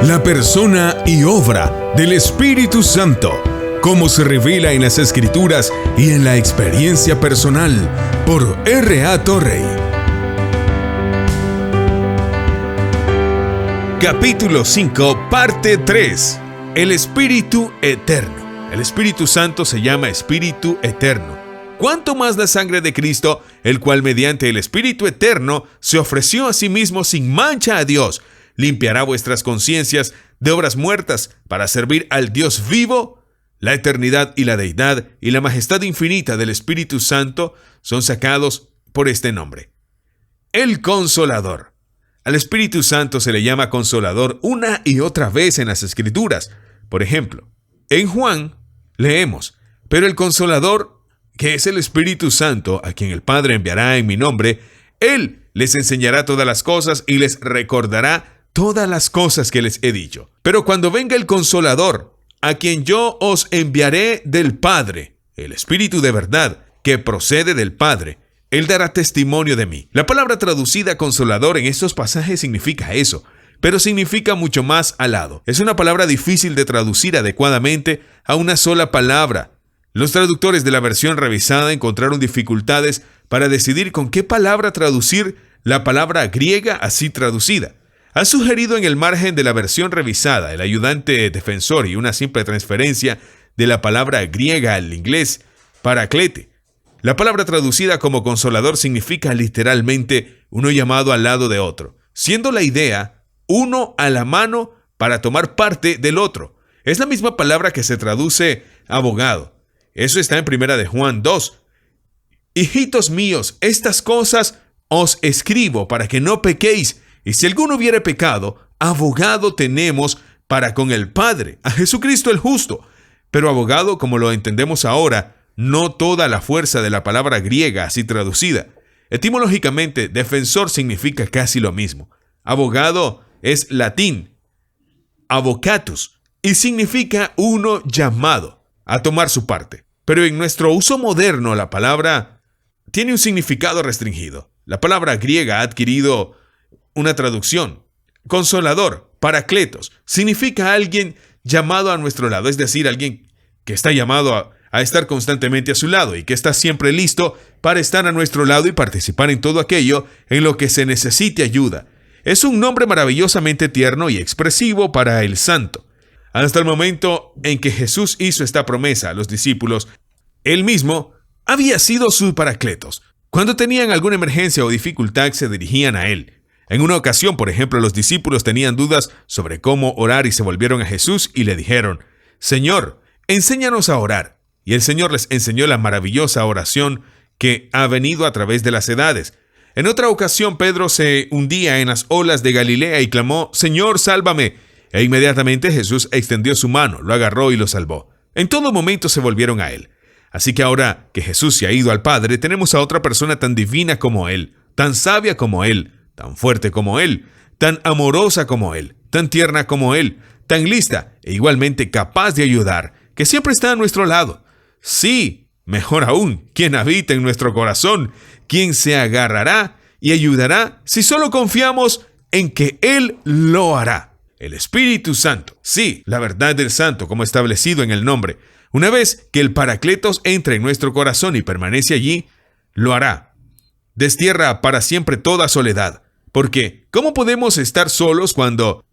La persona y obra del Espíritu Santo, cómo se revela en las Escrituras y en la experiencia personal, por R.A. Torrey. Capítulo 5, parte 3. El Espíritu Eterno. El Espíritu Santo se llama Espíritu Eterno. ¿Cuánto más la sangre de Cristo, el cual mediante el Espíritu Eterno se ofreció a sí mismo sin mancha a Dios, limpiará vuestras conciencias de obras muertas para servir al Dios vivo? La eternidad y la deidad y la majestad infinita del Espíritu Santo son sacados por este nombre: el Consolador. Al Espíritu Santo se le llama Consolador una y otra vez en las Escrituras. Por ejemplo, en Juan leemos: pero el Consolador, que es el Espíritu Santo, a quien el Padre enviará en mi nombre, Él les enseñará todas las cosas y les recordará todas las cosas que les he dicho. Pero cuando venga el Consolador, a quien yo os enviaré del Padre, el Espíritu de verdad, que procede del Padre, Él dará testimonio de mí. La palabra traducida Consolador en estos pasajes significa eso, pero significa mucho más alado. Es una palabra difícil de traducir adecuadamente a una sola palabra. Los traductores de la versión revisada encontraron dificultades para decidir con qué palabra traducir la palabra griega así traducida. Ha sugerido en el margen de la versión revisada el ayudante defensor y una simple transferencia de la palabra griega al inglés, paraclete. La palabra traducida como consolador significa literalmente uno llamado al lado de otro, siendo la idea uno a la mano para tomar parte del otro. Es la misma palabra que se traduce abogado. Eso está en 1 de Juan 2. Hijitos míos, estas cosas os escribo para que no pequéis, y si alguno hubiere pecado, abogado tenemos para con el Padre, a Jesucristo el justo. Pero abogado, como lo entendemos ahora, no toda la fuerza de la palabra griega así traducida. Etimológicamente, defensor significa casi lo mismo. Abogado es latín, avocatus, y significa uno llamado a tomar su parte. Pero en nuestro uso moderno, la palabra tiene un significado restringido. La palabra griega ha adquirido una traducción. Consolador, paracletos, significa alguien llamado a nuestro lado, es decir, alguien que está llamado a estar constantemente a su lado y que está siempre listo para estar a nuestro lado y participar en todo aquello en lo que se necesite ayuda. Es un nombre maravillosamente tierno y expresivo para el santo. Hasta el momento en que Jesús hizo esta promesa a los discípulos, Él mismo había sido sus paracletos. Cuando tenían alguna emergencia o dificultad, se dirigían a Él. En una ocasión, por ejemplo, los discípulos tenían dudas sobre cómo orar y se volvieron a Jesús y le dijeron: Señor, enséñanos a orar. Y el Señor les enseñó la maravillosa oración que ha venido a través de las edades. En otra ocasión, Pedro se hundía en las olas de Galilea y clamó: Señor, sálvame. E inmediatamente Jesús extendió su mano, lo agarró y lo salvó. En todo momento se volvieron a Él. Así que ahora que Jesús se ha ido al Padre, tenemos a otra persona tan divina como Él, tan sabia como Él, tan fuerte como Él, tan amorosa como Él, tan tierna como Él, tan lista e igualmente capaz de ayudar, que siempre está a nuestro lado. Sí, mejor aún, quien habita en nuestro corazón, quien se agarrará y ayudará si solo confiamos en que Él lo hará. El Espíritu Santo, sí, la verdad del Santo, como establecido en el nombre. Una vez que el Paracletos entre en nuestro corazón y permanece allí, lo hará. Destierra para siempre toda soledad. Porque, ¿cómo podemos estar solos cuando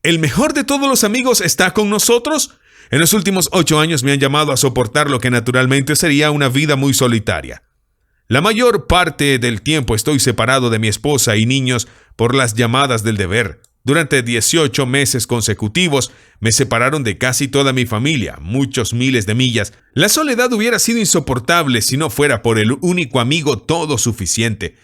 el mejor de todos los amigos está con nosotros? En los últimos 8 años me han llamado a soportar lo que naturalmente sería una vida muy solitaria. La mayor parte del tiempo estoy separado de mi esposa y niños por las llamadas del deber. Durante 18 meses consecutivos me separaron de casi toda mi familia, muchos miles de millas. La soledad hubiera sido insoportable si no fuera por el único amigo todo suficiente,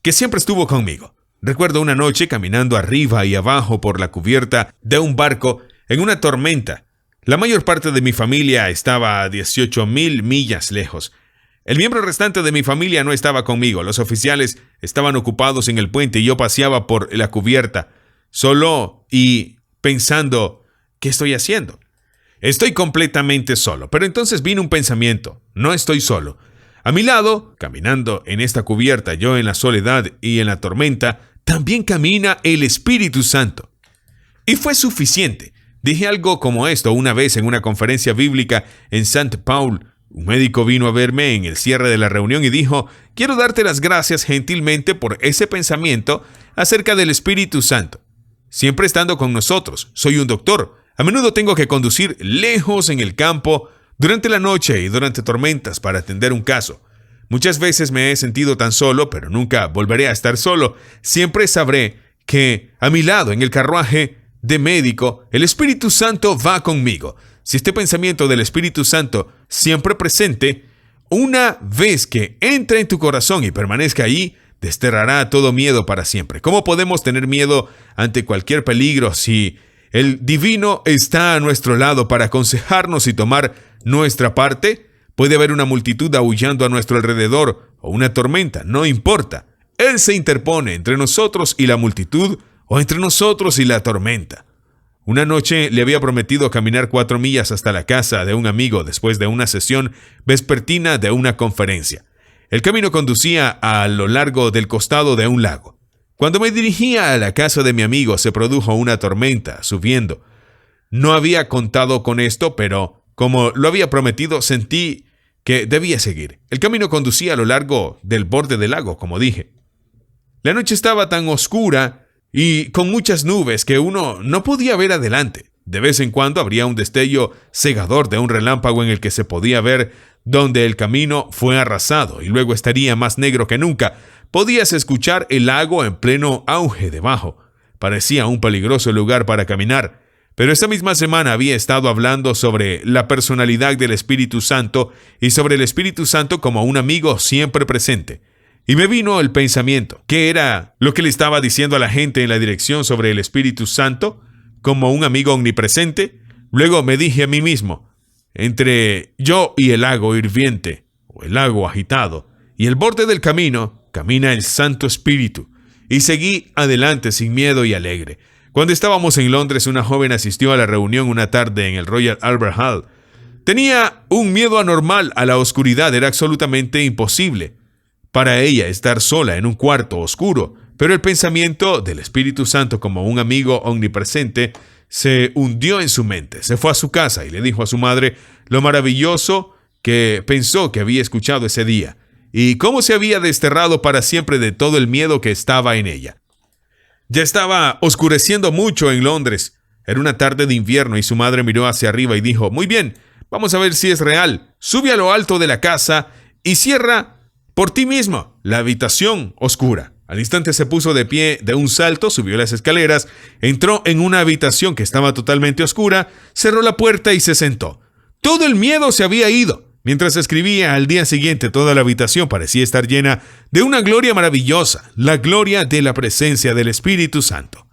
que siempre estuvo conmigo. Recuerdo una noche caminando arriba y abajo por la cubierta de un barco en una tormenta. La mayor parte de mi familia estaba a 18,000 millas lejos. El miembro restante de mi familia no estaba conmigo. Los oficiales estaban ocupados en el puente y yo paseaba por la cubierta, solo y pensando: ¿qué estoy haciendo? Estoy completamente solo. Pero entonces vino un pensamiento: no estoy solo. A mi lado, caminando en esta cubierta, yo en la soledad y en la tormenta, también camina el Espíritu Santo. Y fue suficiente. Dije algo como esto una vez en una conferencia bíblica en St. Paul. Un médico vino a verme en el cierre de la reunión y dijo: quiero darte las gracias gentilmente por ese pensamiento acerca del Espíritu Santo. Siempre estando con nosotros, soy un doctor. A menudo tengo que conducir lejos en el campo durante la noche y durante tormentas para atender un caso. Muchas veces me he sentido tan solo, pero nunca volveré a estar solo. Siempre sabré que a mi lado en el carruaje de médico, el Espíritu Santo va conmigo. Si este pensamiento del Espíritu Santo siempre presente, una vez que entre en tu corazón y permanezca ahí, desterrará todo miedo para siempre. ¿Cómo podemos tener miedo ante cualquier peligro si el divino está a nuestro lado para aconsejarnos y tomar nuestra parte? Puede haber una multitud aullando a nuestro alrededor o una tormenta, no importa. Él se interpone entre nosotros y la multitud o entre nosotros y la tormenta. Una noche le había prometido caminar 4 millas hasta la casa de un amigo después de una sesión vespertina de una conferencia. El camino conducía a lo largo del costado de un lago. Cuando me dirigía a la casa de mi amigo se produjo una tormenta subiendo. No había contado con esto, pero como lo había prometido, sentí que debía seguir. El camino conducía a lo largo del borde del lago, como dije. La noche estaba tan oscura y con muchas nubes que uno no podía ver adelante. De vez en cuando habría un destello cegador de un relámpago en el que se podía ver donde el camino fue arrasado y luego estaría más negro que nunca. Podías escuchar el lago en pleno auge debajo. Parecía un peligroso lugar para caminar. Pero esta misma semana había estado hablando sobre la personalidad del Espíritu Santo y sobre el Espíritu Santo como un amigo siempre presente. Y me vino el pensamiento, ¿qué era lo que le estaba diciendo a la gente en la dirección sobre el Espíritu Santo como un amigo omnipresente? Luego me dije a mí mismo, entre yo y el lago hirviente, o el lago agitado, y el borde del camino, camina el Santo Espíritu. Y seguí adelante sin miedo y alegre. Cuando estábamos en Londres, una joven asistió a la reunión una tarde en el Royal Albert Hall. Tenía un miedo anormal a la oscuridad, era absolutamente imposible para ella estar sola en un cuarto oscuro, pero el pensamiento del Espíritu Santo como un amigo omnipresente se hundió en su mente. Se fue a su casa y le dijo a su madre lo maravilloso que pensó que había escuchado ese día y cómo se había desterrado para siempre de todo el miedo que estaba en ella. Ya estaba oscureciendo mucho en Londres. Era una tarde de invierno y su madre miró hacia arriba y dijo: muy bien, vamos a ver si es real. Sube a lo alto de la casa y cierra por ti mismo la habitación oscura. Al instante se puso de pie de un salto, subió las escaleras, entró en una habitación que estaba totalmente oscura, cerró la puerta y se sentó. Todo el miedo se había ido. Mientras escribía al día siguiente, toda la habitación parecía estar llena de una gloria maravillosa, la gloria de la presencia del Espíritu Santo.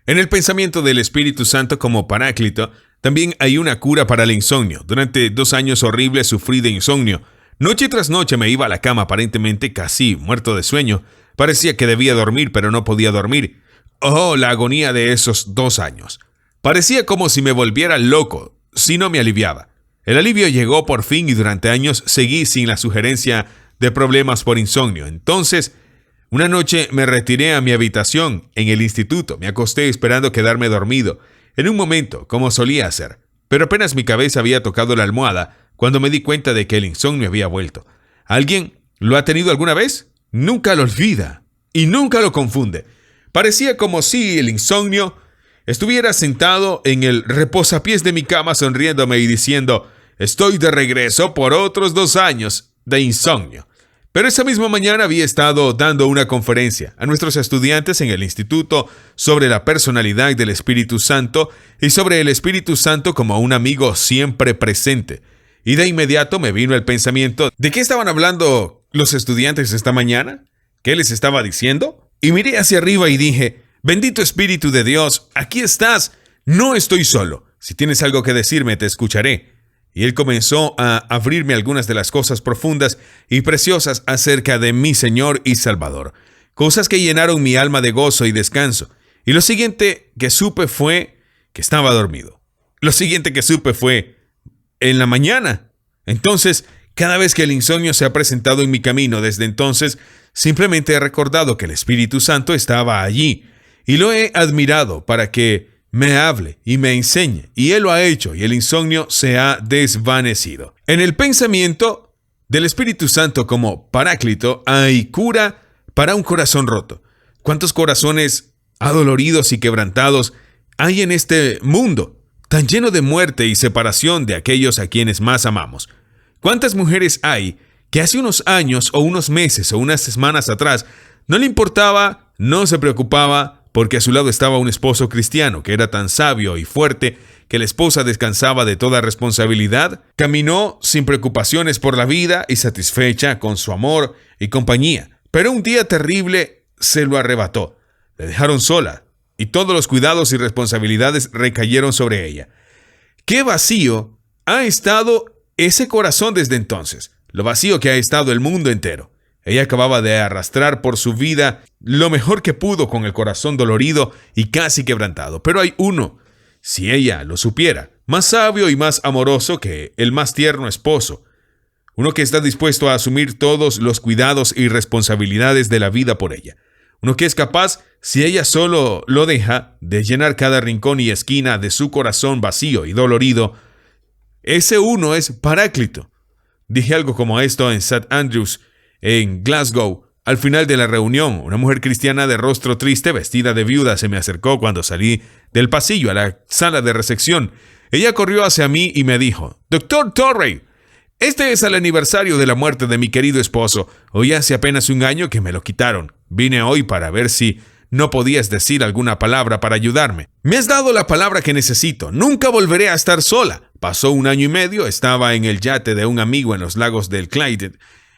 En el pensamiento del Espíritu Santo como Paráclito, también hay una cura para el insomnio. Durante 2 años horribles sufrí de insomnio. Noche tras noche me iba a la cama aparentemente casi muerto de sueño. Parecía que debía dormir, pero no podía dormir. Oh, la agonía de esos 2 años. Parecía como si me volviera loco, si no me aliviaba. El alivio llegó por fin y durante años seguí sin la sugerencia de problemas por insomnio. Entonces, una noche me retiré a mi habitación en el instituto. Me acosté esperando quedarme dormido en un momento, como solía hacer. Pero apenas mi cabeza había tocado la almohada cuando me di cuenta de que el insomnio había vuelto. ¿Alguien lo ha tenido alguna vez? Nunca lo olvida y nunca lo confunde. Parecía como si el insomnio estuviera sentado en el reposapiés de mi cama sonriéndome y diciendo: estoy de regreso por otros 2 años de insomnio. Pero esa misma mañana había estado dando una conferencia a nuestros estudiantes en el instituto sobre la personalidad del Espíritu Santo y sobre el Espíritu Santo como un amigo siempre presente. Y de inmediato me vino el pensamiento: ¿de qué estaban hablando los estudiantes esta mañana? ¿Qué les estaba diciendo? Y miré hacia arriba y dije: bendito Espíritu de Dios, aquí estás. No estoy solo. Si tienes algo que decirme, te escucharé. Y él comenzó a abrirme algunas de las cosas profundas y preciosas acerca de mi Señor y Salvador. Cosas que llenaron mi alma de gozo y descanso. Y lo siguiente que supe fue que estaba dormido. Lo siguiente que supe fue en la mañana. Entonces, cada vez que el insomnio se ha presentado en mi camino desde entonces, simplemente he recordado que el Espíritu Santo estaba allí y lo he admirado para que me hable y me enseñe. Y Él lo ha hecho y el insomnio se ha desvanecido. En el pensamiento del Espíritu Santo como Paráclito hay cura para un corazón roto. ¿Cuántos corazones adoloridos y quebrantados hay en este mundo tan lleno de muerte y separación de aquellos a quienes más amamos? ¿Cuántas mujeres hay que hace unos años o unos meses o unas semanas atrás no le importaba, no se preocupaba porque a su lado estaba un esposo cristiano que era tan sabio y fuerte que la esposa descansaba de toda responsabilidad, caminó sin preocupaciones por la vida y satisfecha con su amor y compañía? Pero un día terrible se lo arrebató. Le dejaron sola y todos los cuidados y responsabilidades recayeron sobre ella. ¡Qué vacío ha estado ese corazón desde entonces! Lo vacío que ha estado el mundo entero. Ella acababa de arrastrar por su vida lo mejor que pudo con el corazón dolorido y casi quebrantado. Pero hay uno, si ella lo supiera, más sabio y más amoroso que el más tierno esposo. Uno que está dispuesto a asumir todos los cuidados y responsabilidades de la vida por ella. Uno que es capaz, si ella solo lo deja, de llenar cada rincón y esquina de su corazón vacío y dolorido. Ese uno es Paráclito. Dije algo como esto en St. Andrews, en Glasgow. Al final de la reunión, una mujer cristiana de rostro triste, vestida de viuda, se me acercó cuando salí del pasillo a la sala de recepción. Ella corrió hacia mí y me dijo: «Dr. Torrey, este es el aniversario de la muerte de mi querido esposo. Hoy hace apenas un año que me lo quitaron. Vine hoy para ver si no podías decir alguna palabra para ayudarme. Me has dado la palabra que necesito. Nunca volveré a estar sola». Pasó 1 año y medio, estaba en el yate de un amigo en los lagos del Clyde.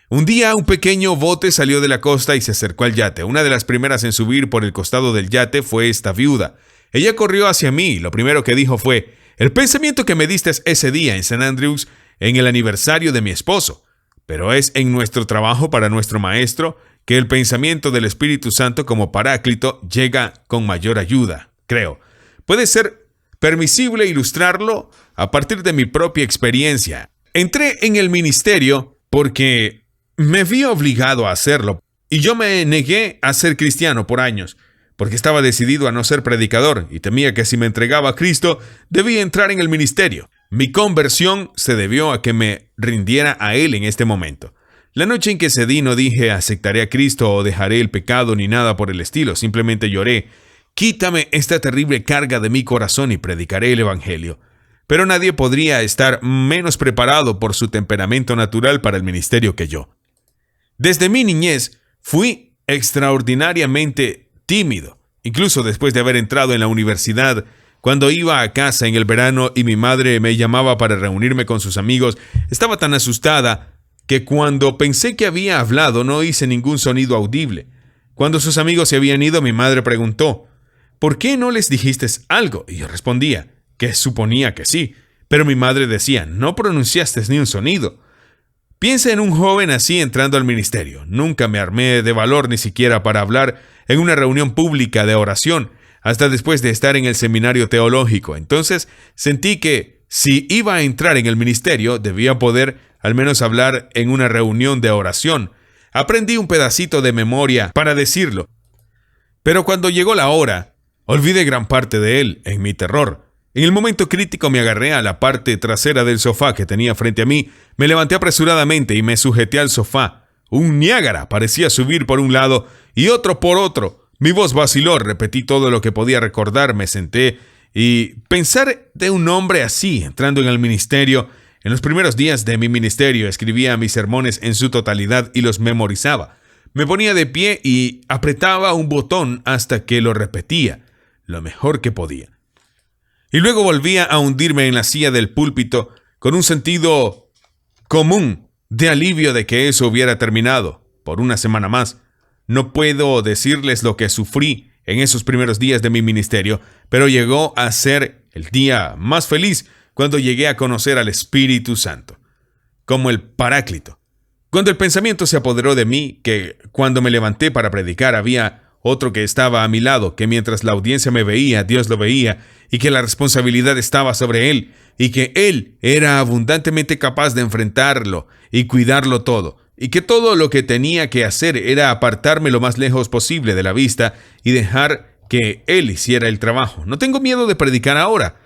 Un día un pequeño bote salió de la costa y se acercó al yate. Una de las primeras en subir por el costado del yate fue esta viuda. Ella corrió hacia mí y lo primero que dijo fue: «El pensamiento que me diste ese día en St. Andrews, en el aniversario de mi esposo. Pero es en nuestro trabajo para nuestro maestro que el pensamiento del Espíritu Santo como Paráclito llega con mayor ayuda, creo. Puede ser permisible ilustrarlo a partir de mi propia experiencia. Entré en el ministerio porque me vi obligado a hacerlo y yo me negué a ser cristiano por años, porque estaba decidido a no ser predicador y temía que si me entregaba a Cristo debía entrar en el ministerio. Mi conversión se debió a que me rindiera a Él en este momento. La noche en que cedí no dije aceptaré a Cristo o dejaré el pecado ni nada por el estilo, simplemente lloré: «Quítame esta terrible carga de mi corazón y predicaré el Evangelio». Pero nadie podría estar menos preparado por su temperamento natural para el ministerio que yo. Desde mi niñez fui extraordinariamente tímido, incluso después de haber entrado en la universidad. Cuando iba a casa en el verano y mi madre me llamaba para reunirme con sus amigos, estaba tan asustada que cuando pensé que había hablado no hice ningún sonido audible. Cuando sus amigos se habían ido, mi madre preguntó: «¿Por qué no les dijiste algo?». Y yo respondía que suponía que sí, pero mi madre decía: «No pronunciaste ni un sonido». Piensa en un joven así entrando al ministerio. Nunca me armé de valor ni siquiera para hablar en una reunión pública de oración, hasta después de estar en el seminario teológico. Entonces sentí que si iba a entrar en el ministerio, debía poder al menos hablar en una reunión de oración. Aprendí un pedacito de memoria para decirlo, pero cuando llegó la hora, olvidé gran parte de él en mi terror. En el momento crítico me agarré a la parte trasera del sofá que tenía frente a mí, me levanté apresuradamente y me sujeté al sofá. Un Niágara parecía subir por un lado y otro por otro. Mi voz vaciló, repetí todo lo que podía recordar, me senté y pensar de un hombre así entrando en el ministerio. En los primeros días de mi ministerio escribía mis sermones en su totalidad y los memorizaba. Me ponía de pie y apretaba un botón hasta que lo repetía, lo mejor que podía. Y luego volvía a hundirme en la silla del púlpito con un sentido común de alivio de que eso hubiera terminado por una semana más. No puedo decirles lo que sufrí en esos primeros días de mi ministerio, pero llegó a ser el día más feliz cuando llegué a conocer al Espíritu Santo, como el Paráclito. Cuando el pensamiento se apoderó de mí, que cuando me levanté para predicar había otro que estaba a mi lado, que mientras la audiencia me veía, Dios lo veía, y que la responsabilidad estaba sobre Él, y que Él era abundantemente capaz de enfrentarlo y cuidarlo todo, y que todo lo que tenía que hacer era apartarme lo más lejos posible de la vista y dejar que Él hiciera el trabajo. No tengo miedo de predicar ahora.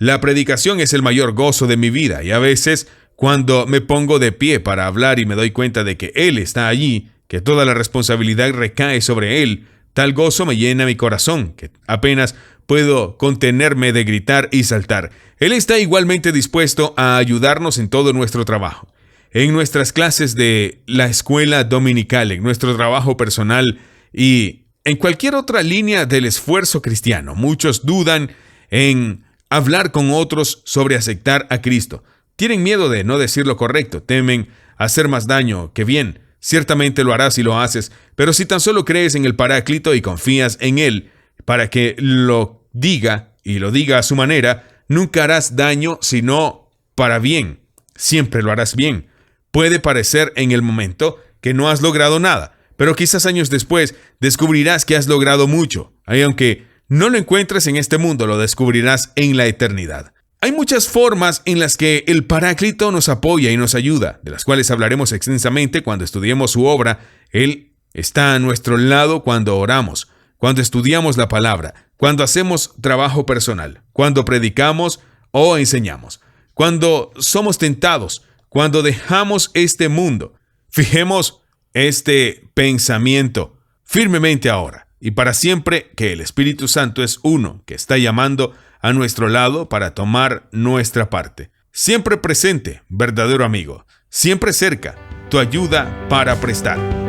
La predicación es el mayor gozo de mi vida y a veces cuando me pongo de pie para hablar y me doy cuenta de que Él está allí, que toda la responsabilidad recae sobre Él, tal gozo me llena mi corazón, que apenas puedo contenerme de gritar y saltar. Él está igualmente dispuesto a ayudarnos en todo nuestro trabajo, en nuestras clases de la escuela dominical, en nuestro trabajo personal y en cualquier otra línea del esfuerzo cristiano. Muchos dudan en hablar con otros sobre aceptar a Cristo. Tienen miedo de no decir lo correcto, temen hacer más daño que bien. Ciertamente lo harás si lo haces, pero si tan solo crees en el Paráclito y confías en Él para que lo diga y lo diga a su manera, nunca harás daño sino para bien. Siempre lo harás bien. Puede parecer en el momento que no has logrado nada, pero quizás años después descubrirás que has logrado mucho. Y aunque no lo encuentres en este mundo, lo descubrirás en la eternidad. Hay muchas formas en las que el Paráclito nos apoya y nos ayuda, de las cuales hablaremos extensamente cuando estudiemos su obra. Él está a nuestro lado cuando oramos, cuando estudiamos la palabra, cuando hacemos trabajo personal, cuando predicamos o enseñamos, cuando somos tentados, cuando dejamos este mundo. Fijemos este pensamiento firmemente ahora y para siempre, que el Espíritu Santo es uno que está llamando a nuestro lado para tomar nuestra parte. Siempre presente, verdadero amigo. Siempre cerca, tu ayuda para prestar.